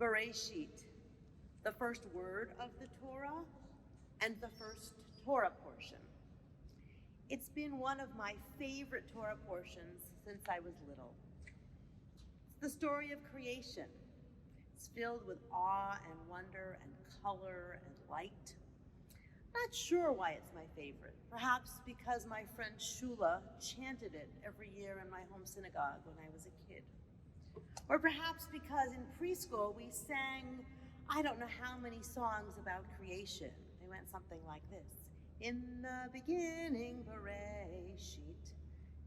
Bereshit, the first word of the Torah and the first Torah portion. It's been one of my favorite Torah portions since I was little. It's the story of creation. It's filled with awe and wonder and color and light. Not sure why it's my favorite. Perhaps because my friend Shula chanted it every year in my home synagogue when I was a kid. Or perhaps because in preschool we sang, I don't know how many songs about creation. They went something like this. In the beginning, Bereshit.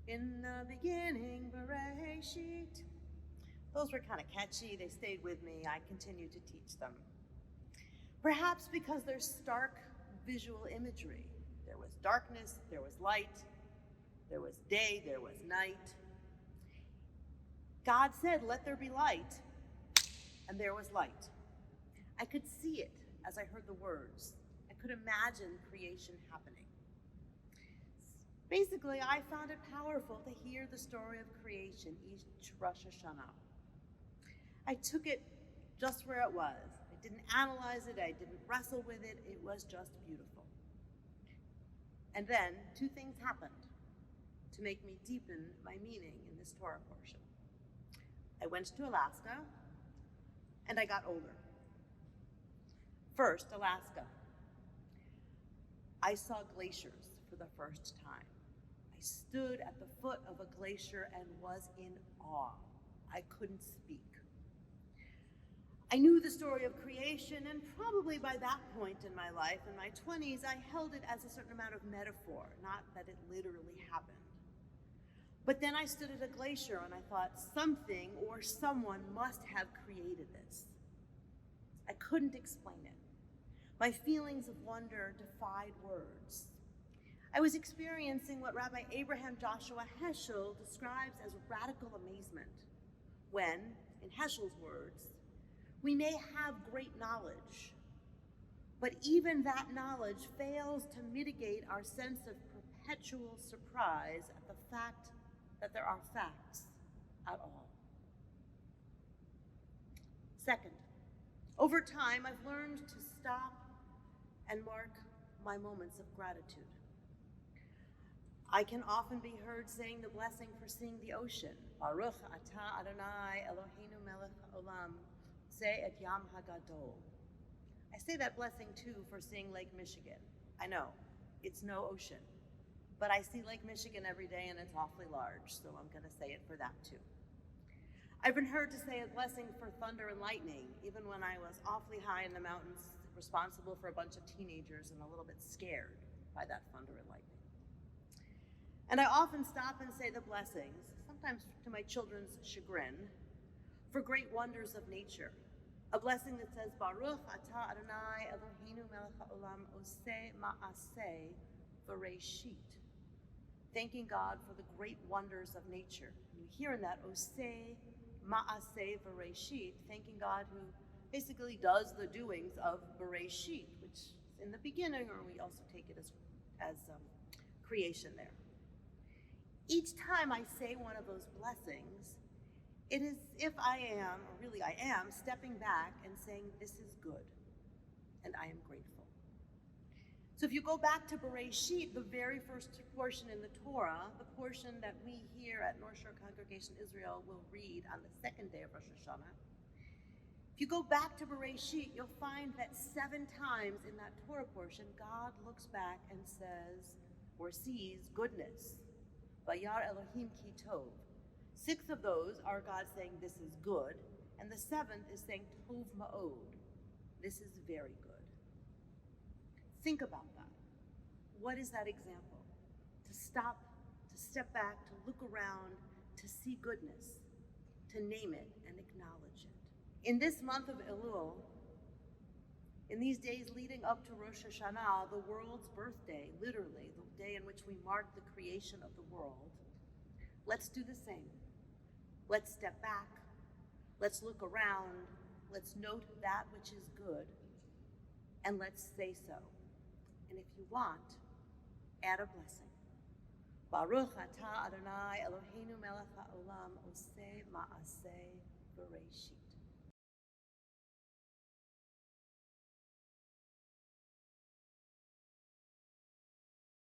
In the beginning, Bereshit. Those were kind of catchy. They stayed with me. I continue to teach them. Perhaps because there's stark visual imagery. There was darkness, there was light, there was day, there was night. God said, let there be light, and there was light. I could see it as I heard the words. I could imagine creation happening. Basically, I found it powerful to hear the story of creation each Rosh Hashanah. I took it just where it was. I didn't analyze it, I didn't wrestle with it, it was just beautiful. And then two things happened to make me deepen my meaning in this Torah portion. I went to Alaska, and I got older. First, Alaska. I saw glaciers for the first time. I stood at the foot of a glacier and was in awe. I couldn't speak. I knew the story of creation, and probably by that point in my life, in my 20s, I held it as a certain amount of metaphor, not that it literally happened. But then I stood at a glacier and I thought, something or someone must have created this. I couldn't explain it. My feelings of wonder defied words. I was experiencing what Rabbi Abraham Joshua Heschel describes as radical amazement, when, in Heschel's words, we may have great knowledge, but even that knowledge fails to mitigate our sense of perpetual surprise at the fact that there are facts at all. Second, over time, I've learned to stop and mark my moments of gratitude. I can often be heard saying the blessing for seeing the ocean. Baruch atah Adonai Eloheinu melech haolam, Zeh et Yam HaGadol. I say that blessing too for seeing Lake Michigan. I know, it's no ocean, but I see Lake Michigan every day and it's awfully large, so I'm gonna say it for that too. I've been heard to say a blessing for thunder and lightning, even when I was awfully high in the mountains, responsible for a bunch of teenagers and a little bit scared by that thunder and lightning. And I often stop and say the blessings, sometimes to my children's chagrin, for great wonders of nature. A blessing that says, Baruch atah Adonai Eloheinu melech haolam oseh ma'aseh v'reishit. Thanking God for the great wonders of nature. And you hear in that, oseh ma'aseh v'reishit, thanking God who basically does the doings of Bereshit, which is in the beginning, or we also take it as creation there. Each time I say one of those blessings, it is if I am, or really I am, stepping back and saying, this is good, and I am grateful. So if you go back to Bereshit, the very first portion in the Torah, the portion that we here at North Shore Congregation Israel will read on the second day of Rosh Hashanah, if you go back to Bereshit, you'll find that 7 times in that Torah portion, God looks back and says, or sees goodness. Vayar Elohim ki tov. 6 of those are God saying, this is good, and the 7th is saying, tov ma'od. This is very good. Think about that. What is that example? To stop, to step back, to look around, to see goodness, to name it and acknowledge it. In this month of Elul, in these days leading up to Rosh Hashanah, the world's birthday, literally, the day in which we mark the creation of the world, let's do the same. Let's step back, let's look around, let's note that which is good, and let's say so. And if you want, add a blessing. Baruch atah Adonai Eloheinu melech haolam oseh ma'aseh v'reishit.